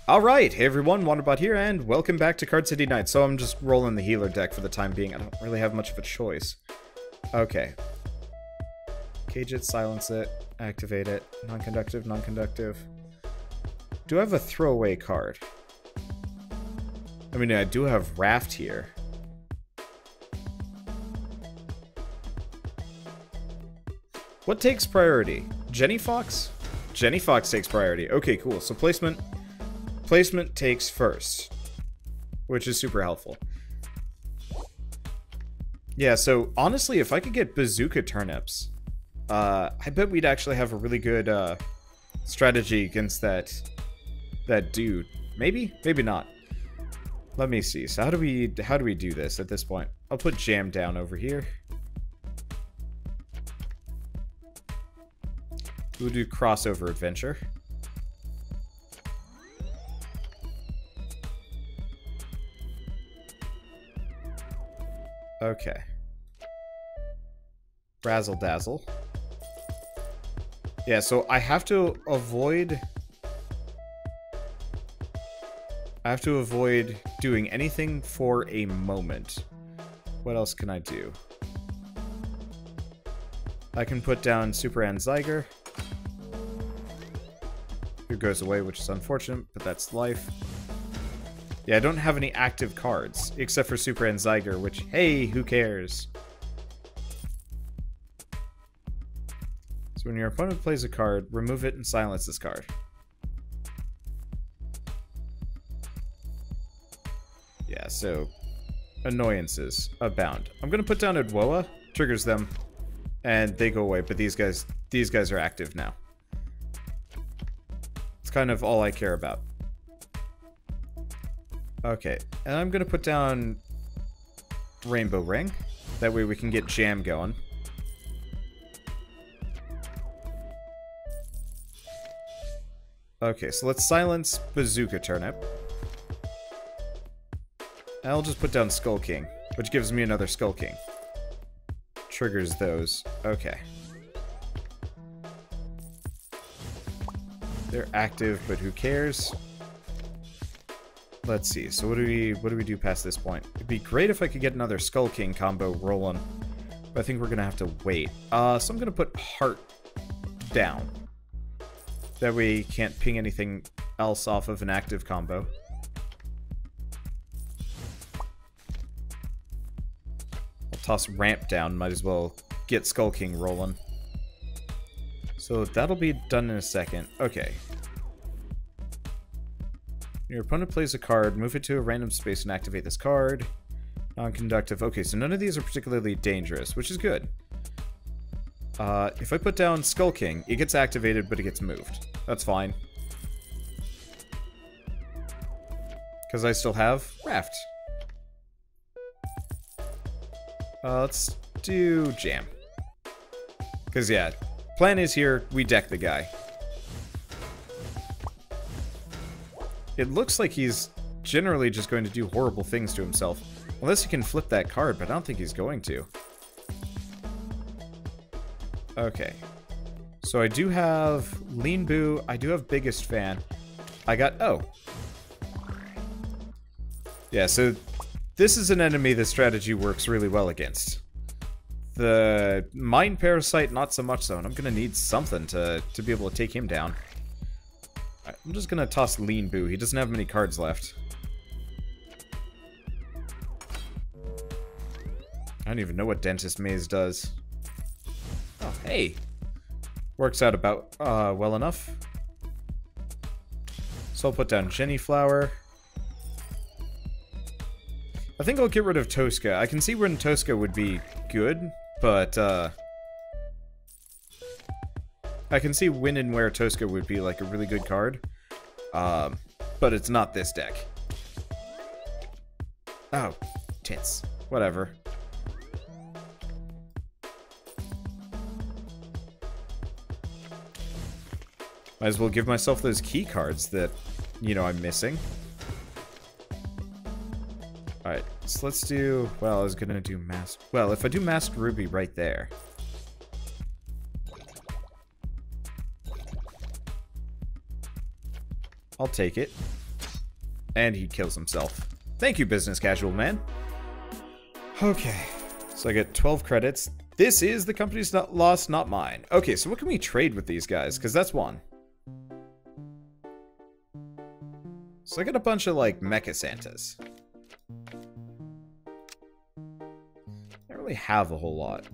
Alright, hey everyone, Wanderbot here, and welcome back to Card City Night. So I'm just rolling the healer deck for the time being. I don't really have much of a choice. Okay. Cage it, silence it, activate it. Non-conductive, non-conductive. Do I have a throwaway card? I mean, I do have Raft here. What takes priority? Jenny Fox? Jenny Fox takes priority. Okay, cool. So placement takes first, which is super helpful. Yeah, so honestly, if I could get bazooka turnips, I bet we'd actually have a really good strategy against that dude. Maybe, maybe not. Let me see. So how do we do this at this point? I'll put Jam down over here. We'll do crossover adventure. Okay. Razzle Dazzle. Yeah, so I have to avoid doing anything for a moment. What else can I do? I can put down Super Anzyger, who goes away, which is unfortunate, but that's life. Yeah, I don't have any active cards, except for Super Anzyger, which, hey, who cares? So when your opponent plays a card, remove it and silence this card. Yeah, so annoyances abound. I'm gonna put down Adwoa, triggers them, and they go away, but these guys are active now. It's kind of all I care about. Okay, and I'm gonna put down Rainbow Ring. That way we can get Jam going. Okay, so let's silence Bazooka Turnip. And I'll just put down Skull King, which gives me another Skull King. Triggers those. Okay. They're active, but who cares? Let's see, so what do we do past this point? It'd be great if I could get another Skull King combo rolling, but I think we're gonna have to wait. So I'm gonna put Heart down. That way you can't ping anything else off of an active combo. I'll toss Ramp down, might as well get Skull King rolling. So that'll be done in a second. Okay. Your opponent plays a card, move it to a random space and activate this card. Non-conductive. Okay, so none of these are particularly dangerous, which is good. If I put down Skull King, it gets activated, but it gets moved. That's fine. Because I still have Raft. Let's do Jam. Because, yeah, plan is here, we deck the guy. It looks like he's generally just going to do horrible things to himself. Unless he can flip that card, but I don't think he's going to. Okay. So I do have Lean Boo, I do have Biggest Fan. I got... oh. Yeah, so this is an enemy this strategy works really well against. The Mind Parasite, not so much so, and I'm gonna need something to be able to take him down. I'm just gonna toss Lean Boo. He doesn't have many cards left. I don't even know what Dentist Maze does. Oh, hey! Works out about, well enough. So I'll put down Jenny Flower. I think I'll get rid of Tosca. I can see when Tosca would be good, but, I can see when and where Tosca would be, like, a really good card. But it's not this deck. Oh, tits. Whatever. Might as well give myself those key cards that, you know, I'm missing. Alright, so let's do... well, I was gonna do Masked... well, if I do Masked Ruby right there... I'll take it. And he kills himself. Thank you, business casual man. Okay. So I get 12 credits. This is the company's loss, not mine. Okay, so what can we trade with these guys? Because that's one. So I got a bunch of, like, Mecha Santas. I don't really have a whole lot.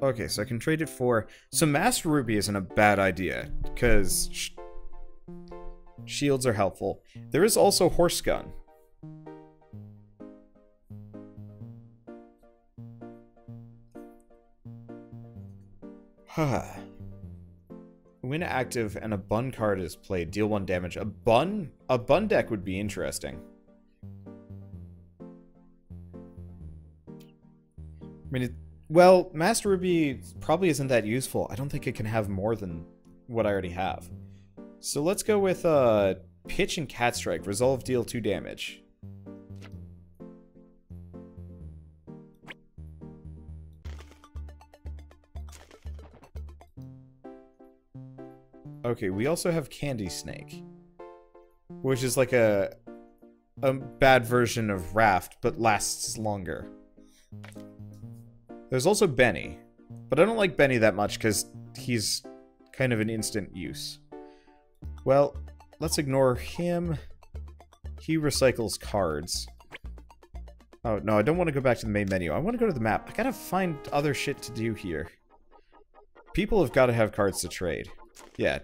Okay, so I can trade it for... So Master Ruby isn't a bad idea, because shields are helpful. There is also Horse Gun. When active and a bun card is played, deal 1 damage. A bun deck would be interesting. I mean, well, Master Ruby probably isn't that useful. I don't think it can have more than what I already have. So let's go with Pitch and Cat Strike. Resolve, deal 2 damage. Okay, we also have Candy Snake, which is like a bad version of Raft, but lasts longer. There's also Benny, but I don't like Benny that much because he's kind of an instant use. Well, let's ignore him. He recycles cards. Oh, no, I don't want to go back to the main menu. I want to go to the map. I gotta find other shit to do here. People have got to have cards to trade. Yeah.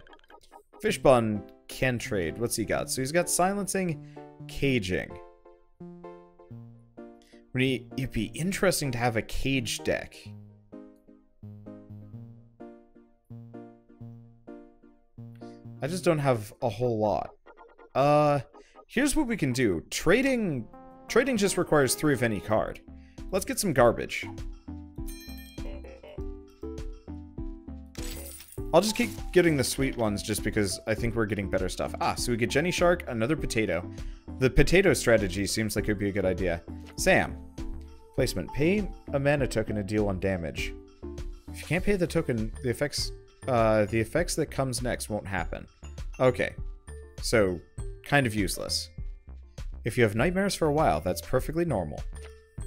Fishbun can trade. What's he got? So he's got silencing, caging. It'd be interesting to have a cage deck. I just don't have a whole lot. Here's what we can do. Trading just requires 3 of any card. Let's get some garbage. I'll just keep getting the sweet ones just because I think we're getting better stuff. Ah, so we get Jenny Shark, another potato. The potato strategy seems like it would be a good idea. Sam. Placement. Pay a mana token to deal 1 damage. If you can't pay the token, the effects that comes next won't happen. Okay. So, kind of useless. If you have nightmares for a while, that's perfectly normal.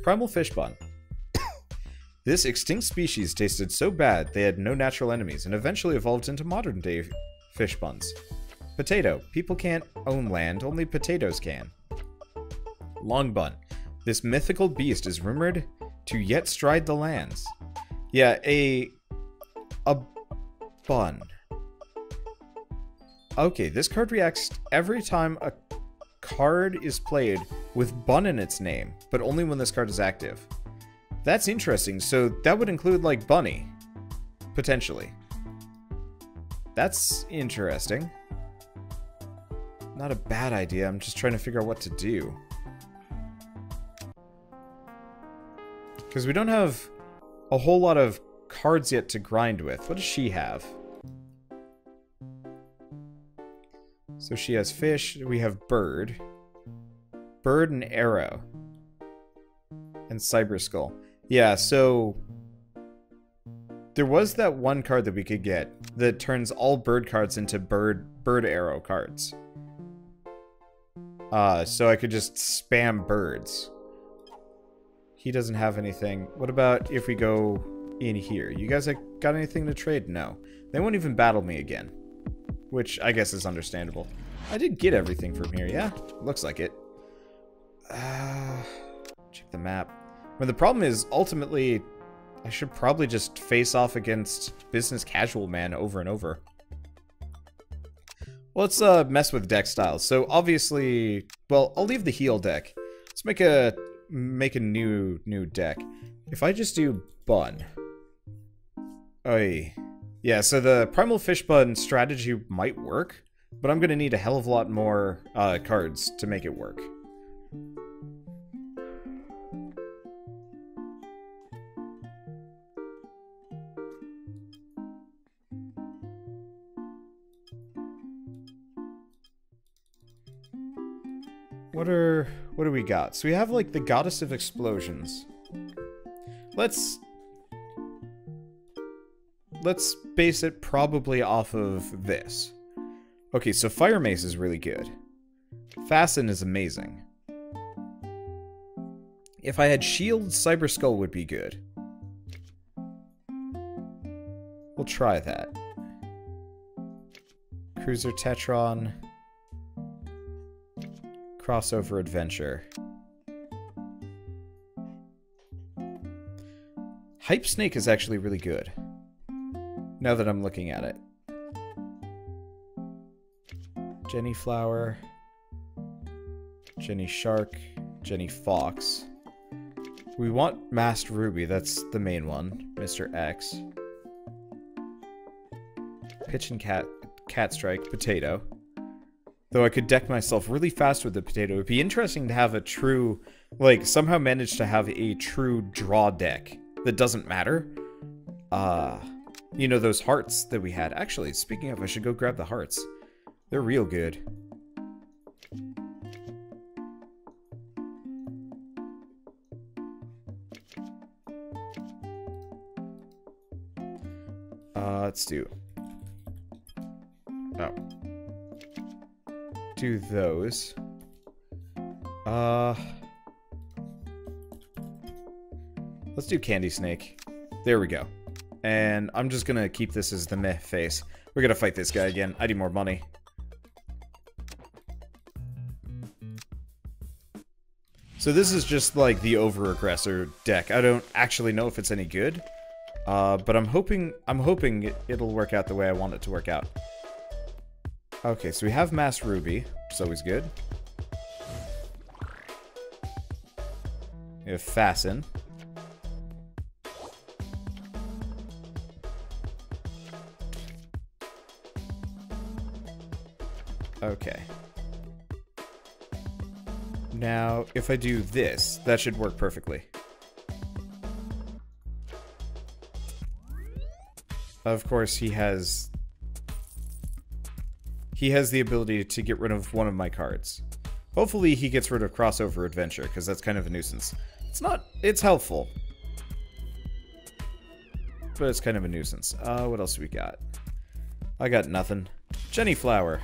Primal Fishbun. This extinct species tasted so bad they had no natural enemies and eventually evolved into modern-day fish buns. Potato. People can't own land, only potatoes can. Long Bun. This mythical beast is rumored to yet stride the lands. Yeah, a bun. Okay, this card reacts every time a card is played with bun in its name, but only when this card is active. That's interesting. So that would include, like, Bunny. Potentially. That's interesting. Not a bad idea. I'm just trying to figure out what to do. Because we don't have a whole lot of cards yet to grind with. What does she have? So she has fish. We have bird. Bird and arrow. And Cyber Skull. Yeah, so there was that one card that we could get that turns all bird cards into bird arrow cards. So I could just spam birds. He doesn't have anything. What about if we go in here? You guys got anything to trade? No. They won't even battle me again. Which I guess is understandable. I did get everything from here, yeah? Looks like it. Check the map. But the problem is, ultimately, I should probably just face off against Business Casual Man over and over. Well, let's mess with deck styles. So obviously, well, I'll leave the heal deck. Let's make a new deck. If I just do Bun. Oy. Yeah, so the Primal Fishbun strategy might work, but I'm gonna need a hell of a lot more cards to make it work. What do we got? So we have, like, the Goddess of Explosions. Let's base it probably off of this. Okay, so Fire Mace is really good. Fasten is amazing. If I had Shield, Cyber Skull would be good. We'll try that. Cruiser Tetron. Crossover Adventure. Hype Snake is actually really good. Now that I'm looking at it. Jenny Flower. Jenny Shark. Jenny Fox. We want Masked Ruby, that's the main one. Mr. X. Pitch and Cat Strike, Potato. Though I could deck myself really fast with the Potato. It'd be interesting to have a true, like, somehow manage to have a true draw deck that doesn't matter. You know, those hearts that we had. Actually, speaking of, I should go grab the hearts. They're real good. Let's do... Oh. Do those. Let's do Candy Snake. There we go. And I'm just gonna keep this as the meh face. We're gonna fight this guy again. I need more money. So this is just like the over-aggressor deck. I don't actually know if it's any good. But I'm hoping it'll work out the way I want it to work out. Okay, so we have Masked Ruby, which is always good. We have Fasten. Okay. Now, if I do this, that should work perfectly. Of course, he has the ability to get rid of one of my cards. Hopefully he gets rid of Crossover Adventure, because that's kind of a nuisance. It's helpful. But it's kind of a nuisance. What else do we got? I got nothing. Jenny Flower.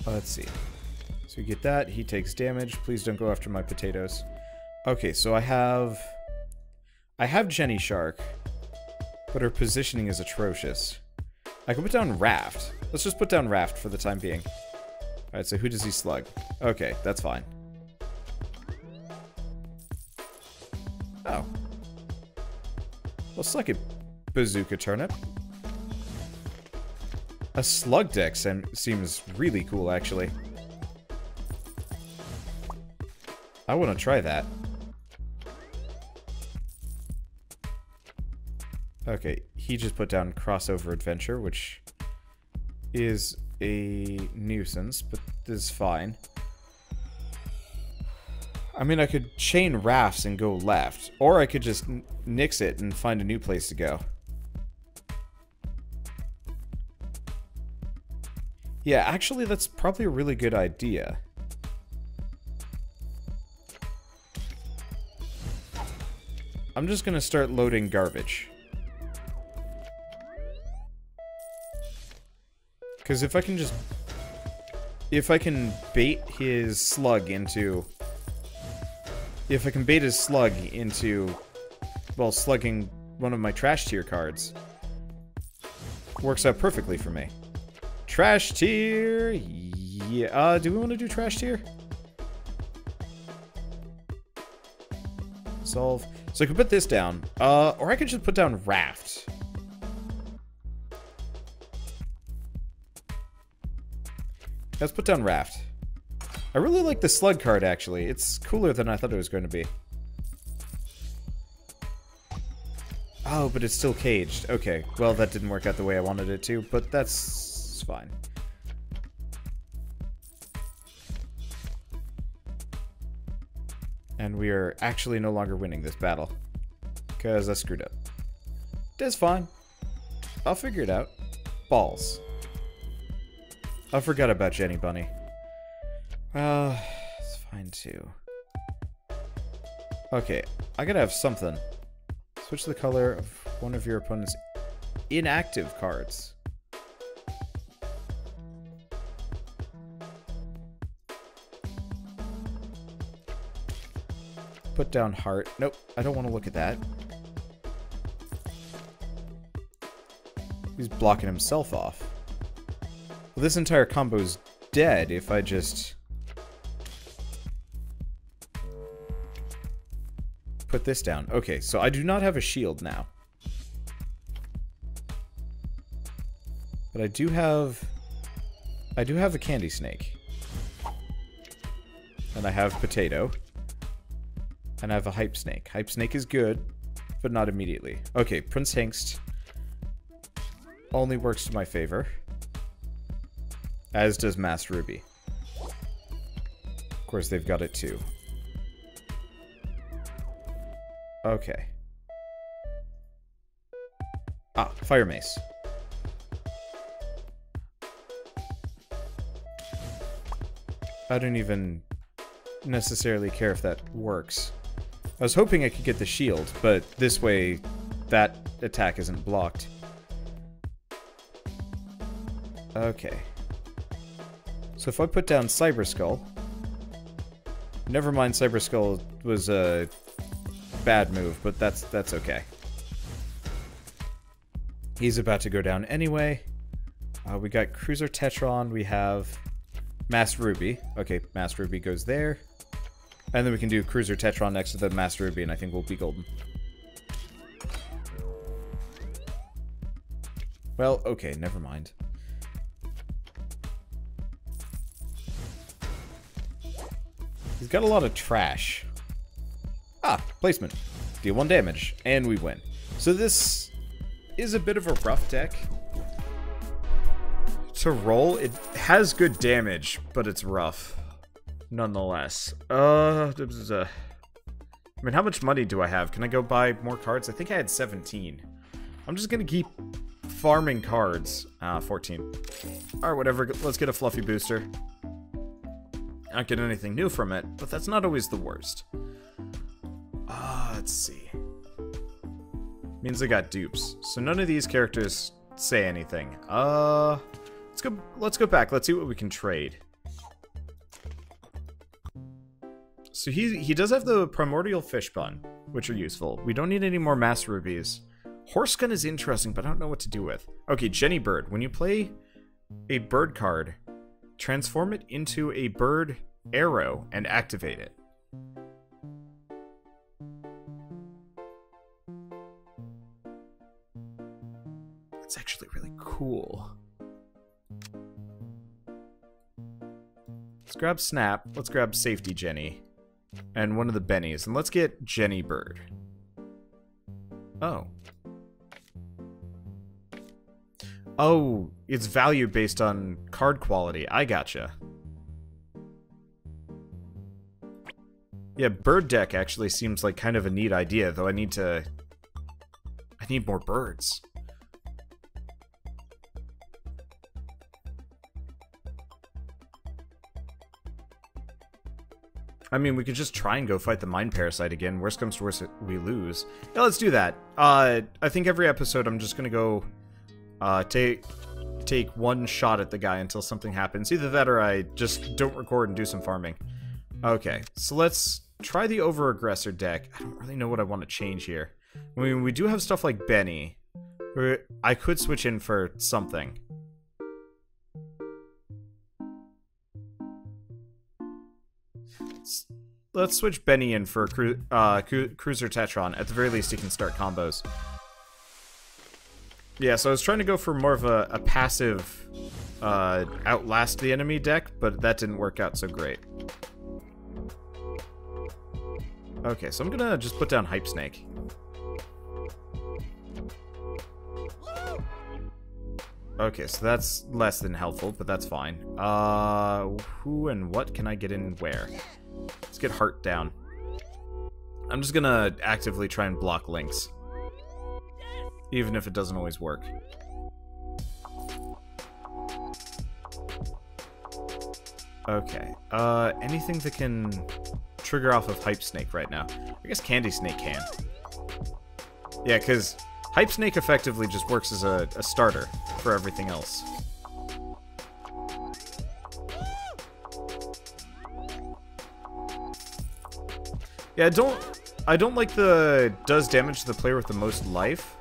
Let's see. So we get that. He takes damage. Please don't go after my potatoes. Okay, so I have Jenny Shark, but her positioning is atrocious. I can put down Raft. Let's just put down Raft for the time being. Alright, so who does he slug? Okay, that's fine. Oh. Well, suck it, Bazooka Turnip. A slug deck seems really cool, actually. I want to try that. Okay, he just put down Crossover Adventure, which is a nuisance, but this is fine. I mean, I could chain Rafts and go left, or I could just nix it and find a new place to go. Yeah, actually, that's probably a really good idea. I'm just gonna start loading garbage. Because if I can bait his slug into... well, slugging one of my trash tier cards, works out perfectly for me. Trash tier! Yeah, do we want to do trash tier? Solve. So I could put this down, or I could just put down Raft. Let's put down Raft. I really like the slug card, actually. It's cooler than I thought it was going to be. Oh, but it's still caged. Okay, well, that didn't work out the way I wanted it to, but that's fine. And we are actually no longer winning this battle. Because I screwed up. That's fine. I'll figure it out. Balls. I forgot about Jenny Bunny. It's fine too. Okay, I gotta have something. Switch the color of one of your opponent's inactive cards. Put down heart. Nope, I don't want to look at that. He's blocking himself off. Well, this entire combo's dead if I just put this down. Okay, so I do not have a shield now. But I do have a candy snake. And I have potato. And I have a hype snake. Hype snake is good, but not immediately. Okay, Prince Hengst only works to my favor. As does Mass Ruby. Of course, they've got it too. Okay. Ah, Fire Mace. I don't even necessarily care if that works. I was hoping I could get the shield, but this way that attack isn't blocked. Okay. So if I put down Cyber Skull... Never mind, Cyber Skull was a bad move, but that's okay. He's about to go down anyway. We got Cruiser Tetron, we have Mass Ruby. Okay, Mass Ruby goes there. And then we can do Cruiser Tetron next to the Mass Ruby, and I think we'll be golden. Well, okay, never mind. He's got a lot of trash. Ah, placement. Deal 1 damage, and we win. So this is a bit of a rough deck to roll. It has good damage, but it's rough. Nonetheless. I mean, how much money do I have? Can I go buy more cards? I think I had 17. I'm just gonna keep farming cards. 14. Alright, whatever. Let's get a fluffy booster. Not get anything new from it, but that's not always the worst. Let's see. Means I got dupes. So none of these characters say anything. Let's go back. Let's see what we can trade. So he does have the Primordial Fish Bun, which are useful. We don't need any more Mass Rubies. Horse Gun is interesting, but I don't know what to do with. Okay, Jenny Bird. When you play a bird card, transform it into a bird arrow and activate it. That's actually really cool. Let's grab Snap. Let's grab Safety Jenny. And one of the Bennies. And let's get Jenny Bird. Oh. Oh, it's value based on card quality. I gotcha. Yeah, bird deck actually seems like kind of a neat idea, though I need more birds. I mean, we could just try and go fight the Mind Parasite again. Worst comes to worst, we lose. Yeah, let's do that. I think every episode I'm just gonna go take one shot at the guy until something happens. Either that or I just don't record and do some farming. Okay, so let's try the Over-Aggressor deck. I don't really know what I want to change here. I mean, we do have stuff like Benny. Where I could switch in for something. Let's switch Benny in for Cruiser Tetron. At the very least, he can start combos. Yeah, so I was trying to go for more of a passive outlast the enemy deck, but that didn't work out so great. Okay, so I'm gonna just put down Hype Snake. Okay, so that's less than helpful, but that's fine. Who and what can I get in where? Let's get Heart down. I'm just gonna actively try and block links. Even if it doesn't always work. Okay. Anything that can trigger off of Hype Snake right now. I guess Candy Snake can. Yeah, because Hype Snake effectively just works as a starter for everything else. Yeah, I don't like the does damage to the player with the most life.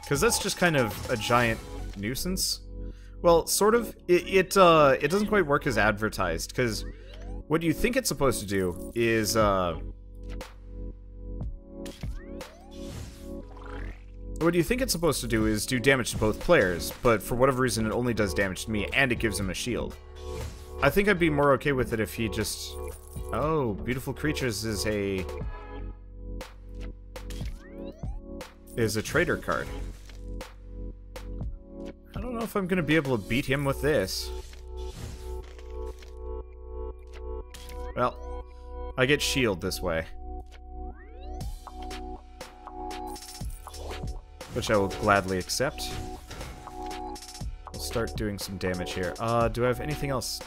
Because that's just kind of a giant nuisance. Well, sort of. It doesn't quite work as advertised, because what you think it's supposed to do is, do damage to both players, but for whatever reason it only does damage to me, and it gives him a shield. I think I'd be more okay with it if he just... Oh, Beautiful Creatures is a trader card. I don't know if I'm gonna be able to beat him with this. Well, I get shield this way. Which I will gladly accept. We'll start doing some damage here. Do I have anything else?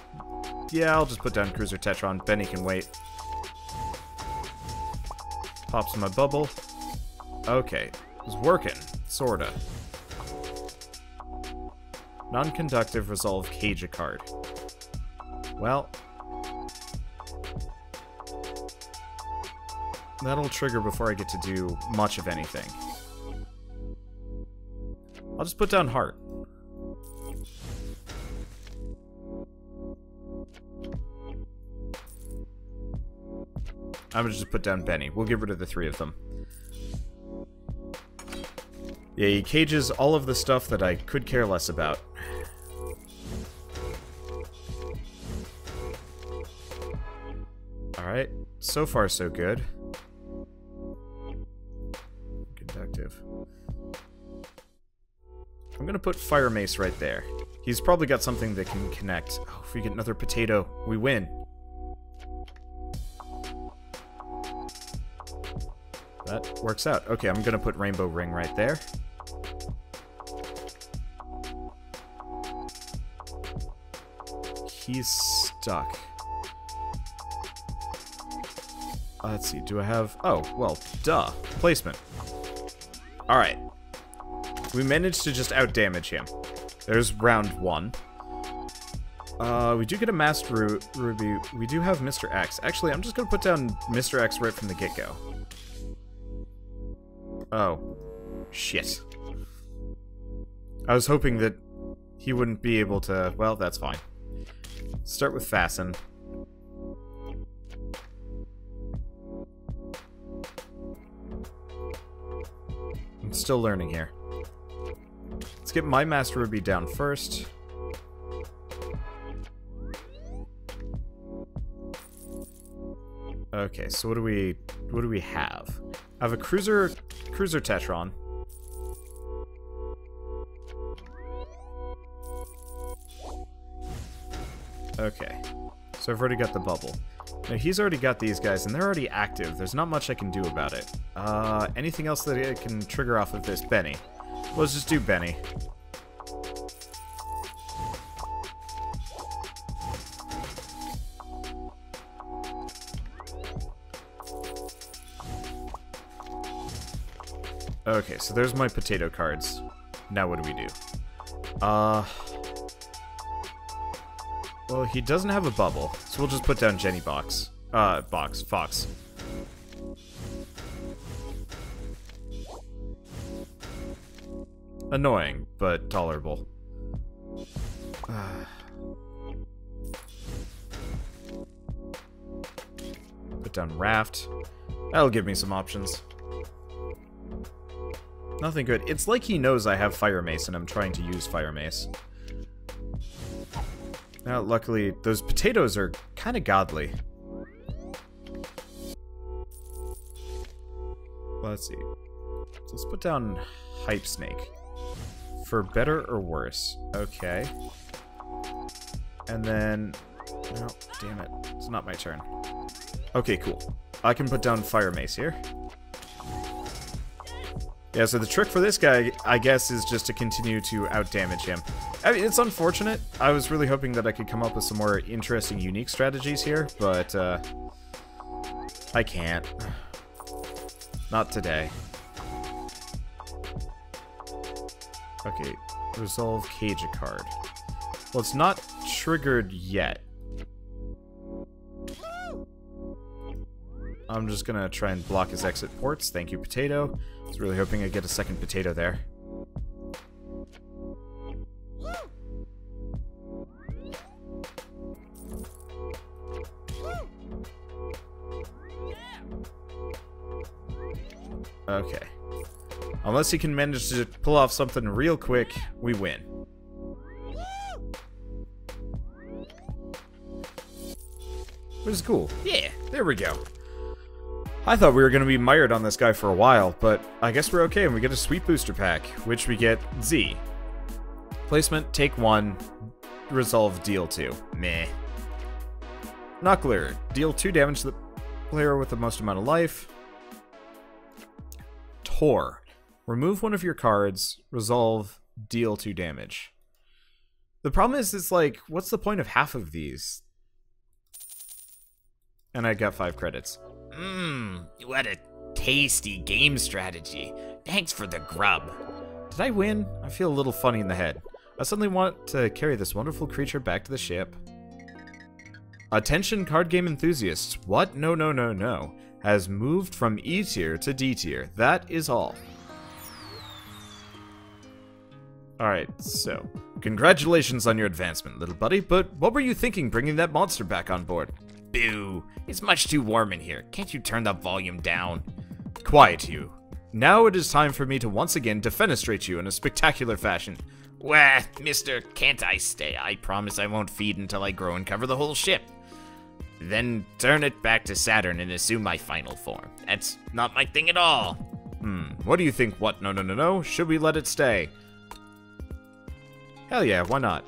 Yeah, I'll just put down Cruiser Tetron. Benny can wait. Pops my bubble. Okay. It was working. Sorta. Non-conductive resolve cage a card. Well. That'll trigger before I get to do much of anything. I'll just put down Heart. I'm gonna just put down Benny. We'll get rid of the three of them. Yeah, he cages all of the stuff that I could care less about. Alright, so far so good. Conductive. I'm gonna put Fire Mace right there. He's probably got something that can connect. Oh, if we get another potato, we win. That works out. Okay, I'm gonna put Rainbow Ring right there. He's stuck. Let's see, do I have... Oh, well, duh. Placement. Alright. We managed to just out-damage him. There's round one. We do get a Master Ruby. We do have Mr. X. Actually, I'm just gonna put down Mr. X right from the get-go. Oh. Shit. I was hoping that he wouldn't be able to... Well, that's fine. Start with Fasten. I'm still learning here. Let's get my Master Ruby down first. Okay, so what do we have? I have a Cruiser Tetron. Okay. So I've already got the bubble. Now he's already got these guys, and they're already active. There's not much I can do about it. Anything else that I can trigger off of this? Benny. Well, let's just do Benny. Okay, so there's my potato cards. Now what do we do? Well, he doesn't have a bubble, so we'll just put down Jenny Fox. Annoying, but tolerable. Put down Raft. That'll give me some options. Nothing good. It's like he knows I have Fire Mace and I'm trying to use Fire Mace. Now, luckily, those potatoes are kind of godly. Let's see. So let's put down Hype Snake. For better or worse. Okay. And then... Oh, damn it. It's not my turn. Okay, cool. I can put down Fire Mace here. Yeah, so the trick for this guy, I guess, is just to continue to out-damage him. I mean, it's unfortunate. I was really hoping that I could come up with some more interesting, unique strategies here, but I can't. Not today. Okay, resolve cage a card. Well, it's not triggered yet. I'm just gonna try and block his exit ports. Thank you, potato. I was really hoping I'd get a second potato there. Okay. Unless he can manage to pull off something real quick, we win. Which is cool. Yeah, there we go. I thought we were going to be mired on this guy for a while, but I guess we're okay, and we get a sweet booster pack, which we get Z. Placement, take 1, resolve, deal 2. Meh. Knuckler, deal 2 damage to the player with the most amount of life. Tor, remove one of your cards, resolve, deal 2 damage. The problem is, it's like, what's the point of half of these? And I got 5 credits. What a tasty game strategy. Thanks for the grub. Did I win? I feel a little funny in the head. I suddenly want to carry this wonderful creature back to the ship. Attention card game enthusiasts. What? No, no, no, no. Has moved from E tier to D tier. That is all. Alright, so. Congratulations on your advancement, little buddy, but what were you thinking bringing that monster back on board? Boo. It's much too warm in here. Can't you turn the volume down? Quiet, you. Now it is time for me to once again defenestrate you in a spectacular fashion. Wah, mister, can't I stay? I promise I won't feed until I grow and cover the whole ship. Then turn it back to Saturn and assume my final form. That's not my thing at all. What do you think? What? No, no, no, no. Should we let it stay? Hell yeah, why not?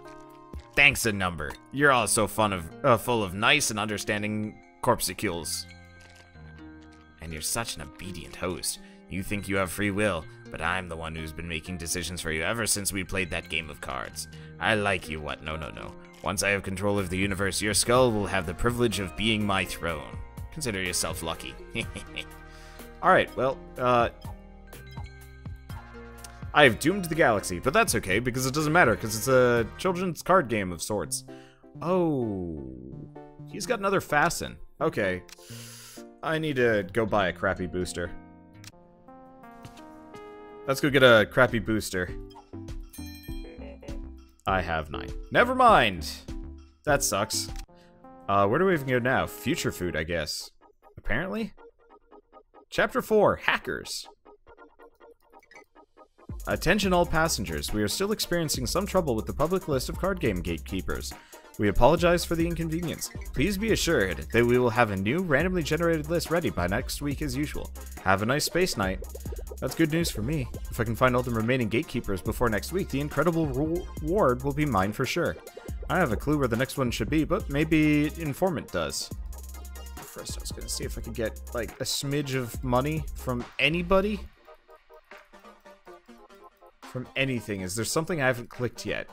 Thanks a number. You're all so full of nice and understanding corpuscles. And you're such an obedient host. You think you have free will, but I'm the one who's been making decisions for you ever since we played that game of cards. I like you, what? No, no, no. Once I have control of the universe, your skull will have the privilege of being my throne. Consider yourself lucky. Alright, well, I have doomed the galaxy, but that's okay, because it doesn't matter, because it's a children's card game of sorts. Oh, he's got another fasten. Okay, I need to go buy a crappy booster. Let's go get a crappy booster. I have 9. Never mind! That sucks. Where do we even go now? Future food, I guess. Apparently? Chapter 4, Hackers. Attention all passengers, we are still experiencing some trouble with the public list of card game gatekeepers. We apologize for the inconvenience. Please be assured that we will have a new randomly generated list ready by next week as usual. Have a nice space night. That's good news for me. If I can find all the remaining gatekeepers before next week, the incredible reward will be mine for sure. I don't have a clue where the next one should be, but maybe Informant does. First, I was gonna see if I could get, like, a smidge of money from anybody. From anything. Is there something I haven't clicked yet?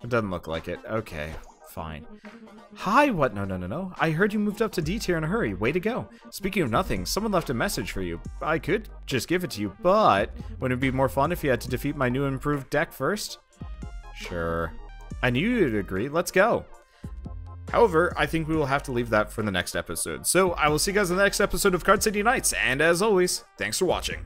It doesn't look like it. Okay, fine. Hi, what? No, no, no, no. I heard you moved up to D tier in a hurry. Way to go. Speaking of nothing, someone left a message for you. I could just give it to you, but wouldn't it be more fun if you had to defeat my new improved deck first? Sure. I knew you'd agree. Let's go. However, I think we will have to leave that for the next episode. So I will see you guys in the next episode of Card City Nights, and as always, thanks for watching.